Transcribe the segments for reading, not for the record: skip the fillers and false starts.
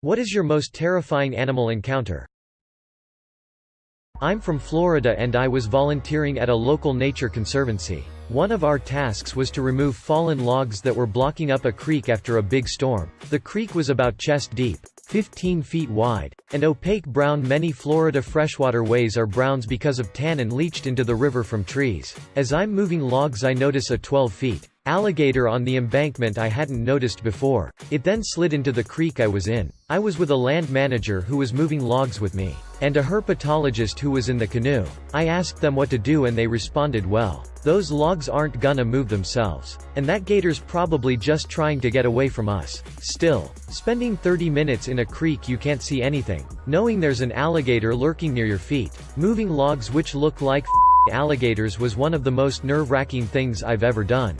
What is your most terrifying animal encounter? I'm from Florida and I was volunteering at a local nature conservancy. One of our tasks was to remove fallen logs that were blocking up a creek after a big storm. The creek was about chest deep, 15 feet wide, and opaque brown. Many Florida freshwater ways are browns because of tannin leached into the river from trees. As I'm moving logs I notice a 12 feet alligator on the embankment I hadn't noticed before. It then slid into the creek I was in. I was with a land manager who was moving logs with me, and a herpetologist who was in the canoe. I asked them what to do and they responded, well, those logs aren't gonna move themselves. And that gator's probably just trying to get away from us. Still, spending 30 minutes in a creek you can't see anything, knowing there's an alligator lurking near your feet, moving logs which look like alligators was one of the most nerve-wracking things I've ever done.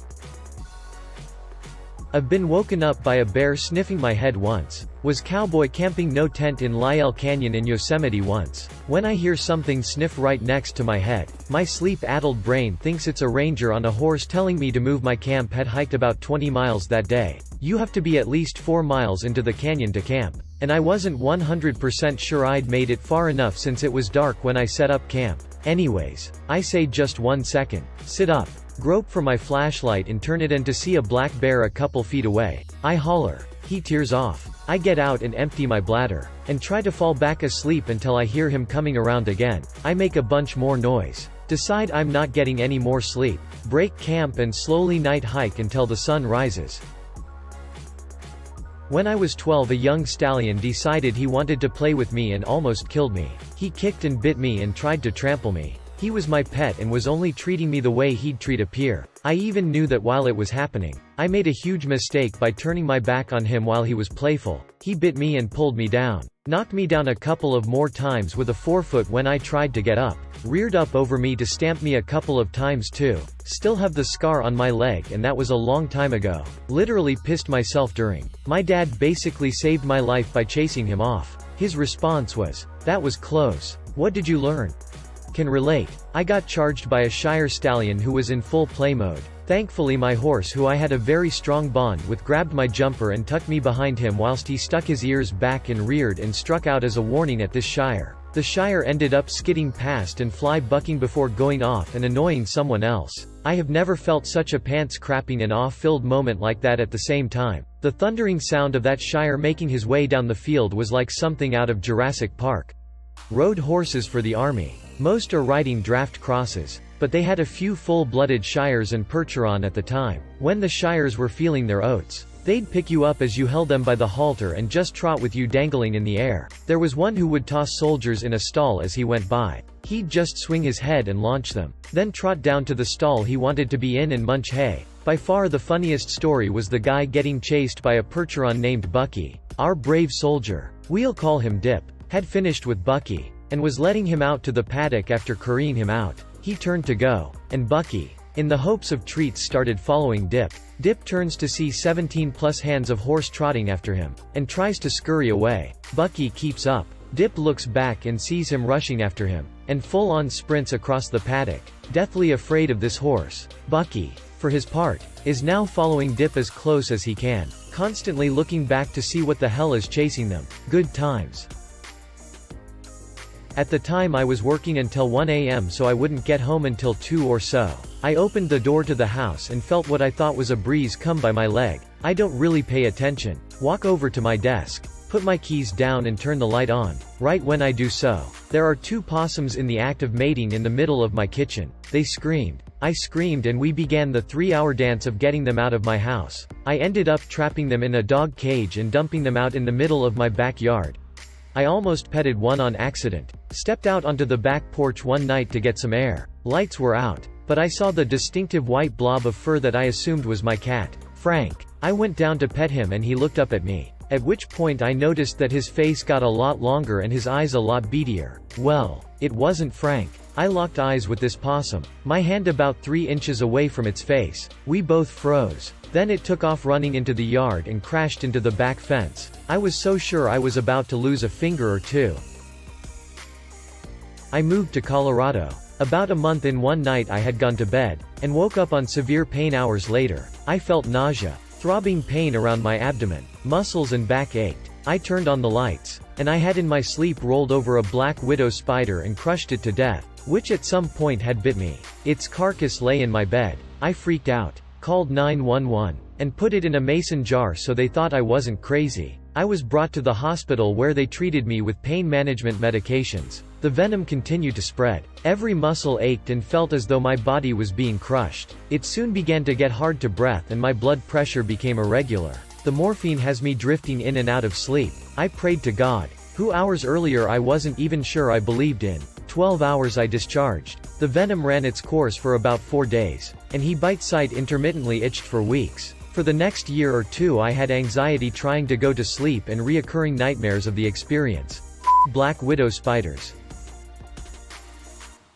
I've been woken up by a bear sniffing my head once. Was cowboy camping no tent in Lyell Canyon in Yosemite once. When I hear something sniff right next to my head, my sleep-addled brain thinks it's a ranger on a horse telling me to move. My camp had hiked about 20 miles that day. You have to be at least 4 miles into the canyon to camp. And I wasn't 100% sure I'd made it far enough since it was dark when I set up camp. Anyways, I say just 1 second. Sit up. Grope for my flashlight and turn it in to see a black bear a couple feet away. I holler. He tears off. I get out and empty my bladder, and try to fall back asleep until I hear him coming around again. I make a bunch more noise. Decide I'm not getting any more sleep. Break camp and slowly night hike until the sun rises. When I was 12 a young stallion decided he wanted to play with me and almost killed me. He kicked and bit me and tried to trample me. He was my pet and was only treating me the way he'd treat a peer. I even knew that while it was happening. I made a huge mistake by turning my back on him while he was playful. He bit me and pulled me down. Knocked me down a couple of more times with a forefoot when I tried to get up. Reared up over me to stamp me a couple of times too. Still have the scar on my leg and that was a long time ago. Literally pissed myself during. My dad basically saved my life by chasing him off. His response was, "That was close. What did you learn?" Can relate. I got charged by a Shire stallion who was in full play mode. Thankfully my horse, who I had a very strong bond with, grabbed my jumper and tucked me behind him whilst he stuck his ears back and reared and struck out as a warning at this Shire. The Shire ended up skidding past and fly bucking before going off and annoying someone else. I have never felt such a pants-crapping and awe-filled moment like that at the same time. The thundering sound of that Shire making his way down the field was like something out of Jurassic Park. Rode horses for the army. Most are riding draft crosses, but they had a few full-blooded Shires and Percheron at the time. When the Shires were feeling their oats, they'd pick you up as you held them by the halter and just trot with you dangling in the air. There was one who would toss soldiers in a stall as he went by. He'd just swing his head and launch them, then trot down to the stall he wanted to be in and munch hay. By far the funniest story was the guy getting chased by a Percheron named Bucky. Our brave soldier, we'll call him Dip, had finished with Bucky, and was letting him out to the paddock after currying him out. He turned to go, and Bucky, in the hopes of treats, started following Dip. Dip turns to see 17+ hands of horse trotting after him, and tries to scurry away. Bucky keeps up. Dip looks back and sees him rushing after him, and full-on sprints across the paddock, deathly afraid of this horse. Bucky, for his part, is now following Dip as close as he can, constantly looking back to see what the hell is chasing them. Good times. At the time I was working until 1 a.m. so I wouldn't get home until 2 or so. I opened the door to the house and felt what I thought was a breeze come by my leg. I don't really pay attention. Walk over to my desk, put my keys down and turn the light on. Right when I do so, there are 2 possums in the act of mating in the middle of my kitchen. They screamed. I screamed and we began the 3-hour dance of getting them out of my house. I ended up trapping them in a dog cage and dumping them out in the middle of my backyard. I almost petted one on accident. Stepped out onto the back porch one night to get some air. Lights were out, but I saw the distinctive white blob of fur that I assumed was my cat, Frank. I went down to pet him and he looked up at me, at which point I noticed that his face got a lot longer and his eyes a lot beadier. Well, it wasn't Frank. I locked eyes with this possum, my hand about 3 inches away from its face. We both froze. Then it took off running into the yard and crashed into the back fence. I was so sure I was about to lose a finger or two. I moved to Colorado. About a month in. One night I had gone to bed, and woke up on severe pain hours later. I felt nausea, throbbing pain around my abdomen, muscles and back ached. I turned on the lights, and I had in my sleep rolled over a black widow spider and crushed it to death, which at some point had bit me. Its carcass lay in my bed. I freaked out, called 911, and put it in a mason jar so they thought I wasn't crazy. I was brought to the hospital where they treated me with pain management medications. The venom continued to spread. Every muscle ached and felt as though my body was being crushed. It soon began to get hard to breathe and my blood pressure became irregular. The morphine has me drifting in and out of sleep. I prayed to God, who hours earlier I wasn't even sure I believed in. 12 hours I discharged. The venom ran its course for about 4 days, and he bite site intermittently itched for weeks. For the next year or two I had anxiety trying to go to sleep and reoccurring nightmares of the experience. Black widow spiders.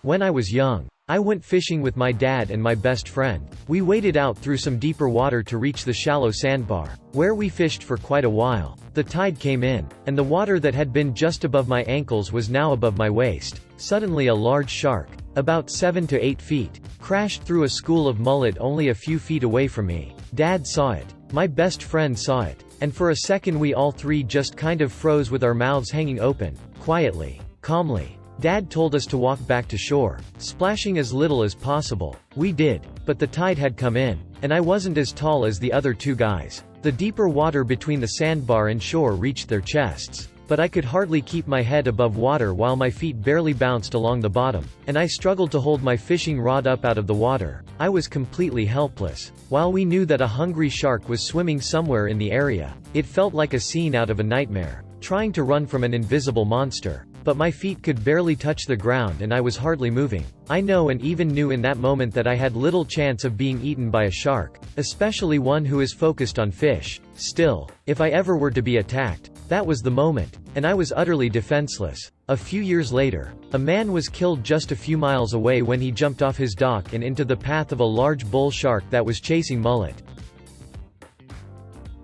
When I was young, I went fishing with my dad and my best friend. We waded out through some deeper water to reach the shallow sandbar, where we fished for quite a while. The tide came in, and the water that had been just above my ankles was now above my waist. Suddenly a large shark, about 7 to 8 feet, crashed through a school of mullet only a few feet away from me. Dad saw it. My best friend saw it. And for a second we all three just kind of froze with our mouths hanging open, quietly, calmly. Dad told us to walk back to shore, splashing as little as possible. We did, but the tide had come in, and I wasn't as tall as the other two guys. The deeper water between the sandbar and shore reached their chests, but I could hardly keep my head above water while my feet barely bounced along the bottom, and I struggled to hold my fishing rod up out of the water. I was completely helpless. While we knew that a hungry shark was swimming somewhere in the area, it felt like a scene out of a nightmare, trying to run from an invisible monster. But my feet could barely touch the ground and I was hardly moving. I know and even knew in that moment that I had little chance of being eaten by a shark, especially one who is focused on fish. Still, if I ever were to be attacked, that was the moment, and I was utterly defenseless. A few years later, a man was killed just a few miles away when he jumped off his dock and into the path of a large bull shark that was chasing mullet.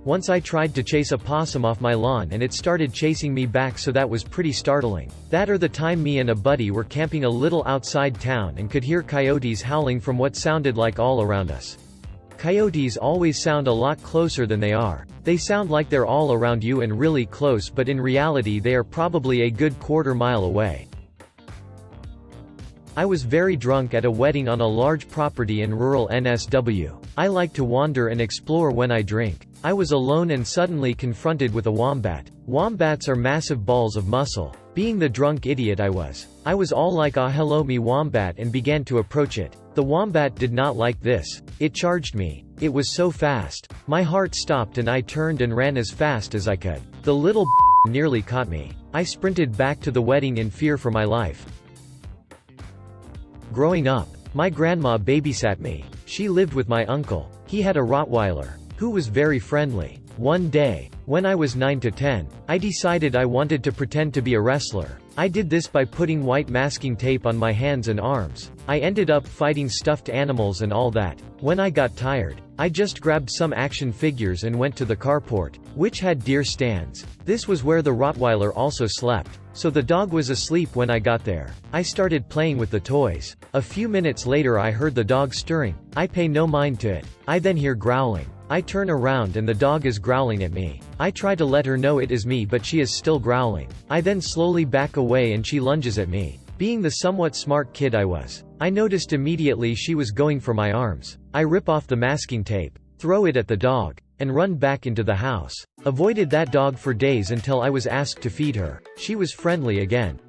Once I tried to chase a possum off my lawn and it started chasing me back, so that was pretty startling. That or the time me and a buddy were camping a little outside town and could hear coyotes howling from what sounded like all around us. Coyotes always sound a lot closer than they are. They sound like they're all around you and really close, but in reality they are probably a good quarter-mile away. I was very drunk at a wedding on a large property in rural NSW. I like to wander and explore when I drink. I was alone and suddenly confronted with a wombat. Wombats are massive balls of muscle. Being the drunk idiot I was all like, "Ah, hello me wombat," and began to approach it. The wombat did not like this. It charged me. It was so fast. My heart stopped and I turned and ran as fast as I could. The little nearly caught me. I sprinted back to the wedding in fear for my life. Growing up, my grandma babysat me. She lived with my uncle. He had a Rottweiler, who was very friendly. One day, when I was 9 to 10, I decided I wanted to pretend to be a wrestler. I did this by putting white masking tape on my hands and arms. I ended up fighting stuffed animals and all that. When I got tired, I just grabbed some action figures and went to the carport, which had deer stands. This was where the Rottweiler also slept, so the dog was asleep when I got there. I started playing with the toys. A few minutes later I heard the dog stirring. I pay no mind to it. I then hear growling. I turn around and the dog is growling at me. I try to let her know it is me, but she is still growling. I then slowly back away and she lunges at me. Being the somewhat smart kid I was, I noticed immediately she was going for my arms. I rip off the masking tape, throw it at the dog, and run back into the house. Avoided that dog for days until I was asked to feed her. She was friendly again.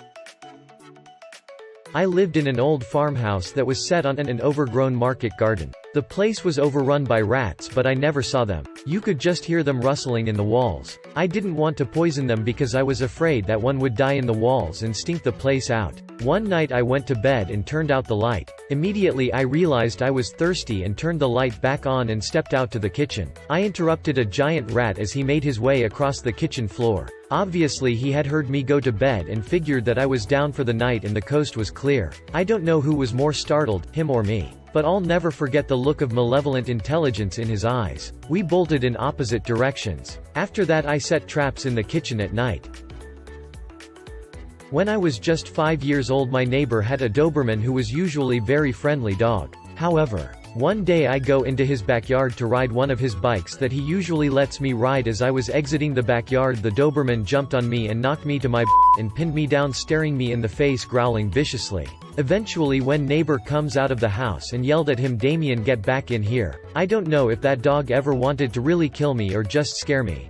I lived in an old farmhouse that was set on an overgrown market garden. The place was overrun by rats, but I never saw them. You could just hear them rustling in the walls. I didn't want to poison them because I was afraid that one would die in the walls and stink the place out. One night I went to bed and turned out the light. Immediately I realized I was thirsty and turned the light back on and stepped out to the kitchen. I interrupted a giant rat as he made his way across the kitchen floor. Obviously he had heard me go to bed and figured that I was down for the night and the coast was clear. I don't know who was more startled, him or me. But I'll never forget the look of malevolent intelligence in his eyes. We bolted in opposite directions. After that I set traps in the kitchen at night. When I was just 5 years old, my neighbor had a Doberman who was usually very friendly dog. However, One day I go into his backyard to ride one of his bikes that he usually lets me ride. As I was exiting the backyard, the Doberman jumped on me and knocked me to my and pinned me down, staring me in the face, growling viciously. Eventually, when neighbor comes out of the house and yelled at him, "Damien, get back in here." I don't know if that dog ever wanted to really kill me or just scare me.